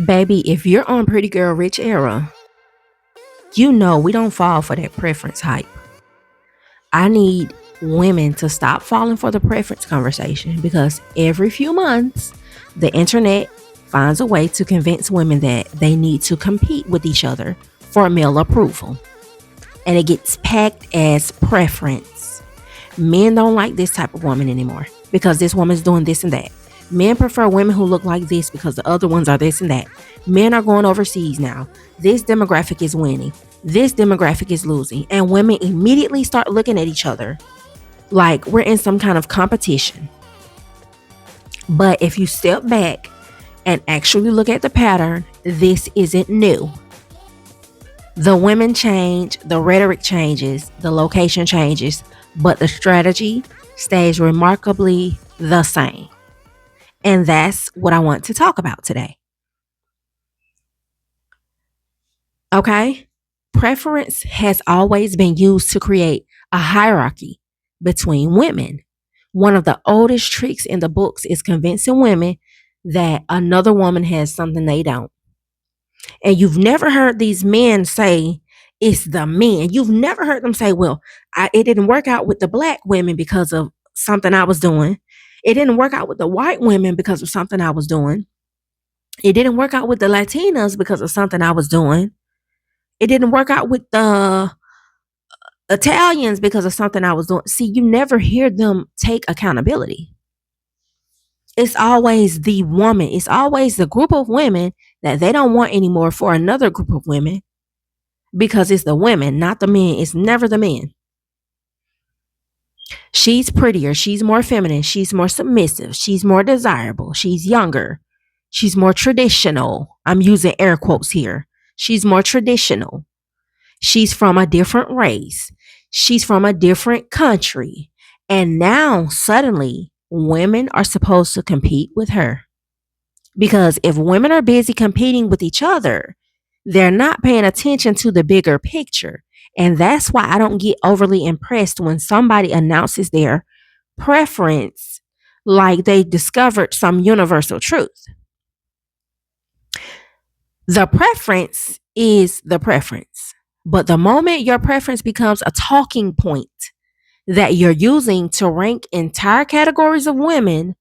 Baby, if you're on Pretty Girl Rich era, you know we don't fall for that preference hype. I need women to stop falling for the preference conversation because every few months, the internet finds a way to convince women that they need to compete with each other for male approval. And it gets packed as preference. Men don't like this type of woman anymore because this woman's doing this and that. Men prefer women who look like this because the other ones are this and that. Men are going overseas now. This demographic is winning. This demographic is losing. And women immediately start looking at each other like we're in some kind of competition. But if you step back and actually look at the pattern, this isn't new. The women change, the rhetoric changes, the location changes, but the strategy stays remarkably the same. And that's what I want to talk about today. Okay? Preference has always been used to create a hierarchy between women. One of the oldest tricks in the books is convincing women that another woman has something they don't. And you've never heard these men say, it's the men. You've never heard them say, well, it didn't work out with the black women because of something I was doing. It didn't work out with the white women because of something I was doing. It didn't work out with the Latinas because of something I was doing. It didn't work out with the Italians because of something I was doing. See, you never hear them take accountability. It's always the woman. It's always the group of women that they don't want anymore for another group of women because it's the women, not the men. It's never the men. She's prettier. She's more feminine. She's more submissive. She's more desirable. She's younger. She's more traditional. I'm using air quotes here. She's more traditional. She's from a different race. She's from a different country. And now suddenly women are supposed to compete with her. Because if women are busy competing with each other, they're not paying attention to the bigger picture. And that's why I don't get overly impressed when somebody announces their preference like they discovered some universal truth. The preference is the preference. But the moment your preference becomes a talking point that you're using to rank entire categories of women,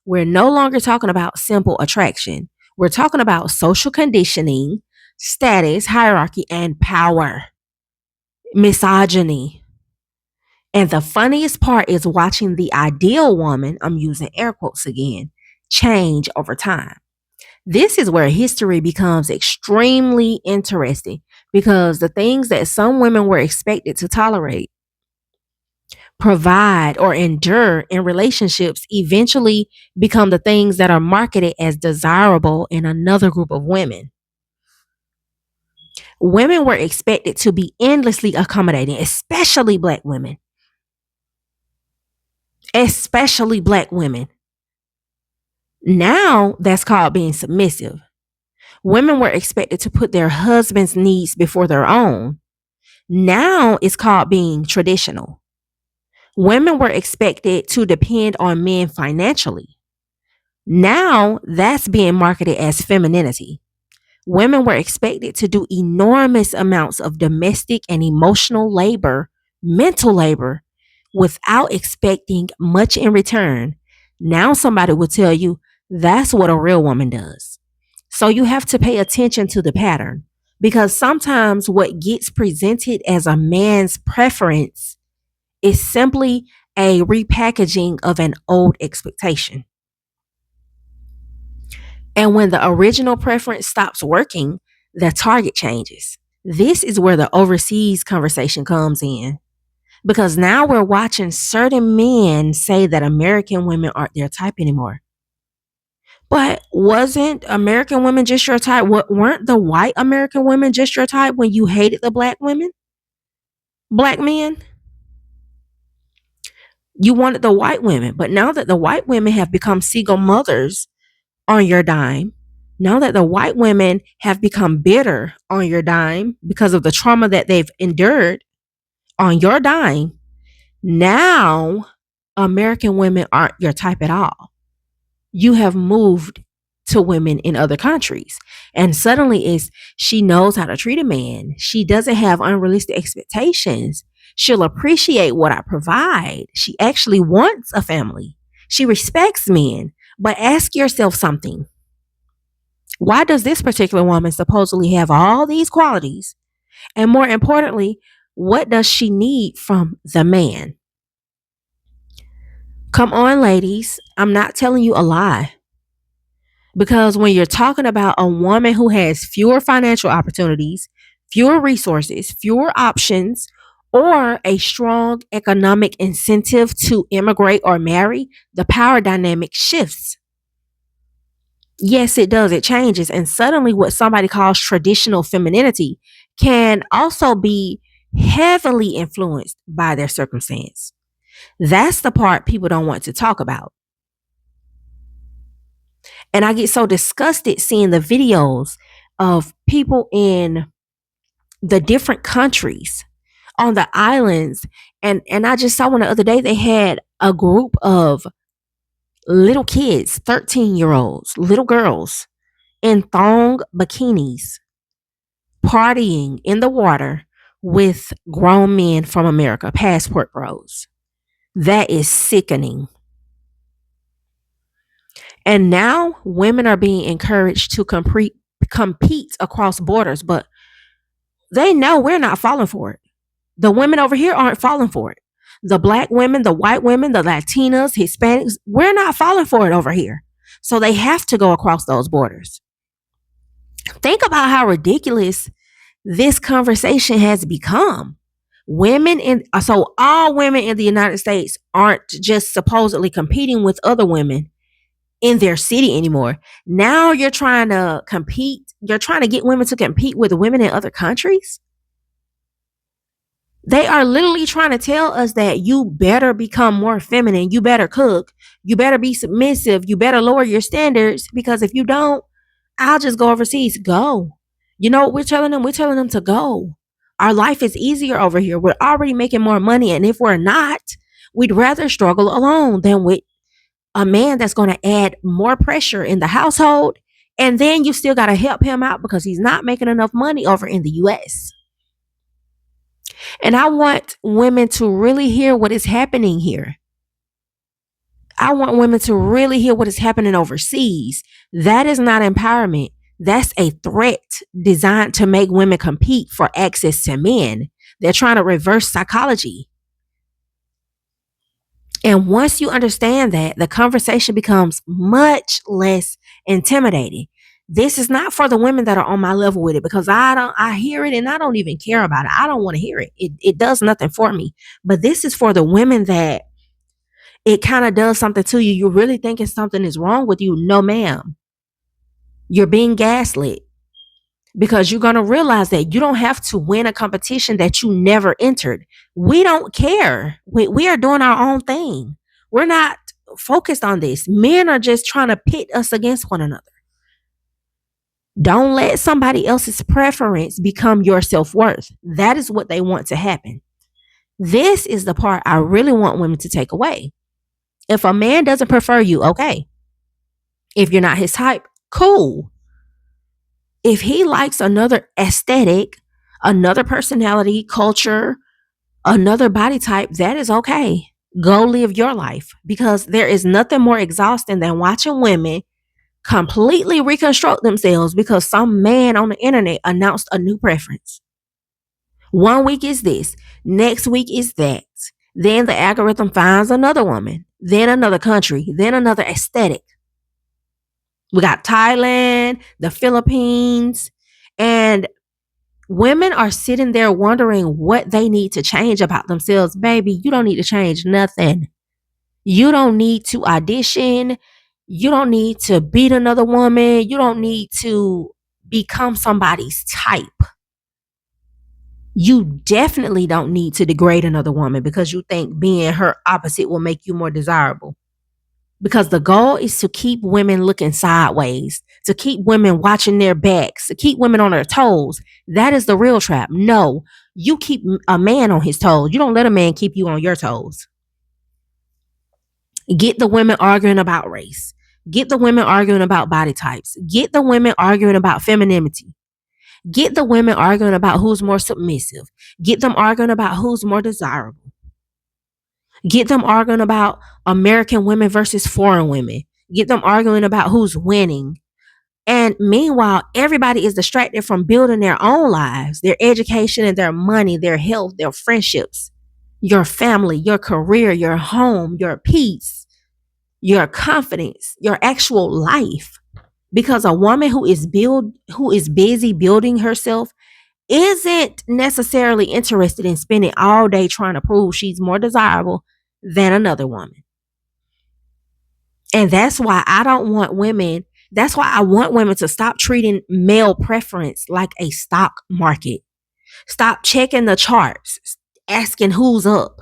we're no longer talking about simple attraction. We're talking about social conditioning, status, hierarchy, and power, misogyny. And the funniest part is watching the ideal woman, I'm using air quotes again, change over time. This is where history becomes extremely interesting because the things that some women were expected to tolerate, provide, or endure in relationships eventually become the things that are marketed as desirable in another group of women. Women were expected to be endlessly accommodating, especially black women. Especially black women. Now that's called being submissive. Women were expected to put their husband's needs before their own. Now it's called being traditional. Women were expected to depend on men financially. Now that's being marketed as femininity. Women were expected to do enormous amounts of domestic and emotional labor, mental labor, without expecting much in return. Now somebody will tell you that's what a real woman does. So you have to pay attention to the pattern because sometimes what gets presented as a man's preference is simply a repackaging of an old expectation. And when the original preference stops working, the target changes. This is where the overseas conversation comes in because now we're watching certain men say that American women aren't their type anymore. But wasn't American women just your type? Weren't the white American women just your type when you hated the black women? Black men? You wanted the white women. But now that the white women have become single mothers on your dime, now that the white women have become bitter on your dime because of the trauma that they've endured on your dime, now American women aren't your type at all. You have moved to women in other countries. And suddenly is she knows how to treat a man. She doesn't have unrealistic expectations. She'll appreciate what I provide. She actually wants a family. She respects men. But ask yourself something. Why does this particular woman supposedly have all these qualities? And more importantly, what does she need from the man? Come on, ladies. I'm not telling you a lie. Because when you're talking about a woman who has fewer financial opportunities, fewer resources, fewer options, or a strong economic incentive to immigrate or marry, the power dynamic shifts. Yes, it does. It changes. And suddenly, what somebody calls traditional femininity can also be heavily influenced by their circumstance. That's the part people don't want to talk about. And I get so disgusted seeing the videos of people in the different countries on the islands. And I just saw one the other day, they had a group of little kids, 13-year-olds, little girls in thong bikinis, partying in the water with grown men from America, passport bros. That is sickening. And now women are being encouraged to compete across borders, but they know we're not falling for it. The women over here aren't falling for it. The black women, the white women, the Latinas, Hispanics, we're not falling for it over here. So they have to go across those borders. Think about how ridiculous this conversation has become. All women in the United States aren't just supposedly competing with other women in their city anymore. Now you're trying to compete. You're trying to get women to compete with women in other countries. They are literally trying to tell us that you better become more feminine. You better cook. You better be submissive. You better lower your standards because if you don't, I'll just go overseas. Go. You know what we're telling them? We're telling them to go. Our life is easier over here. We're already making more money. And if we're not, we'd rather struggle alone than with a man that's going to add more pressure in the household. And then you still got to help him out because he's not making enough money over in the US. And I want women to really hear what is happening here. I want women to really hear what is happening overseas. That is not empowerment. That's a threat designed to make women compete for access to men. They're trying to reverse psychology. And once you understand that, the conversation becomes much less intimidating. This is not for the women that are on my level with it because I hear it and I don't even care about it. I don't want to hear it. It does nothing for me. But this is for the women that it kind of does something to you. You're really thinking something is wrong with you. No, ma'am. You're being gaslit because you're going to realize that you don't have to win a competition that you never entered. We don't care. We are doing our own thing. We're not focused on this. Men are just trying to pit us against one another. Don't let somebody else's preference become your self-worth. That is what they want to happen. This is the part I really want women to take away. If a man doesn't prefer you, okay. If you're not his type, cool. If he likes another aesthetic, another personality, culture, another body type, that is okay. Go live your life because there is nothing more exhausting than watching women completely reconstruct themselves because some man on the internet announced a new preference. One week is this, next week is that. Then the algorithm finds another woman, then another country, then another aesthetic. We got Thailand, the Philippines, and women are sitting there wondering what they need to change about themselves. Baby, you don't need to change nothing. You don't need to audition. You don't need to beat another woman. You don't need to become somebody's type. You definitely don't need to degrade another woman because you think being her opposite will make you more desirable. Because the goal is to keep women looking sideways, to keep women watching their backs, to keep women on their toes. That is the real trap. No, you keep a man on his toes. You don't let a man keep you on your toes. Get the women arguing about race. Get the women arguing about body types. Get the women arguing about femininity. Get the women arguing about who's more submissive. Get them arguing about who's more desirable. Get them arguing about American women versus foreign women. Get them arguing about who's winning. And meanwhile, everybody is distracted from building their own lives, their education and their money, their health, their friendships, your family, your career, your home, your peace, your confidence, your actual life. Because a woman who is busy building herself isn't necessarily interested in spending all day trying to prove she's more desirable than another woman. And that's why I want women to stop treating male preference like a stock market. Stop checking the charts, asking who's up,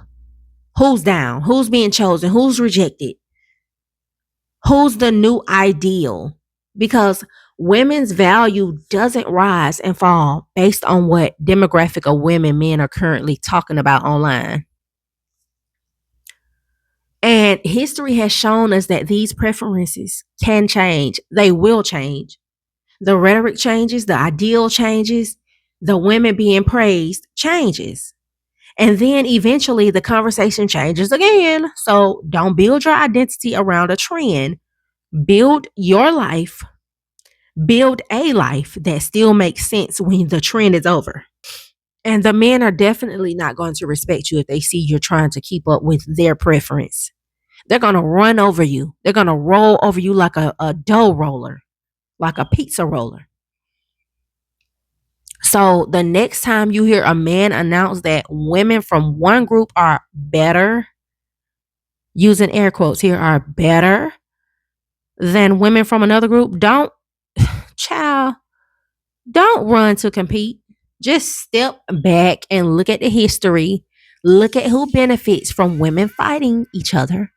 who's down, who's being chosen, who's rejected, who's the new ideal. Because women's value doesn't rise and fall based on what demographic of women men are currently talking about online. And history has shown us that these preferences can change. They will change. The rhetoric changes, the ideal changes, the women being praised changes. And then eventually the conversation changes again. So don't build your identity around a trend. Build your life. Build a life that still makes sense when the trend is over. And the men are definitely not going to respect you if they see you're trying to keep up with their preference. They're going to run over you. They're going to roll over you like a dough roller, like a pizza roller. So the next time you hear a man announce that women from one group are better, using air quotes here, are better than women from another group, child, don't run to compete. Just step back and look at the history. Look at who benefits from women fighting each other.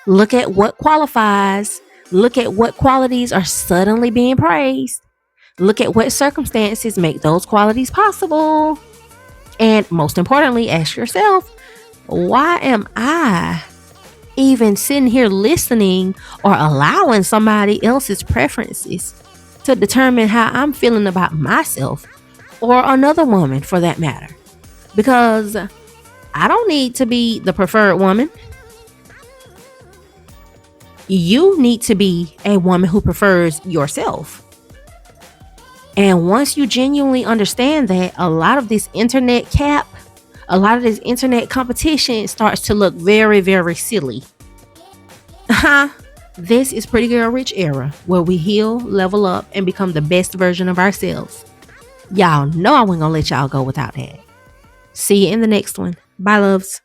Look at what qualifies. Look at what qualities are suddenly being praised. Look at what circumstances make those qualities possible. And most importantly, ask yourself, why am I even sitting here listening or allowing somebody else's preferences to determine how I'm feeling about myself or another woman for that matter? Because I don't need to be the preferred woman. You need to be a woman who prefers yourself. And once you genuinely understand that, a lot of this internet competition starts to look very, very silly. This is Pretty Girl Rich Era, where we heal, level up, and become the best version of ourselves. Y'all know I wasn't gonna let y'all go without that. See you in the next one. Bye, loves.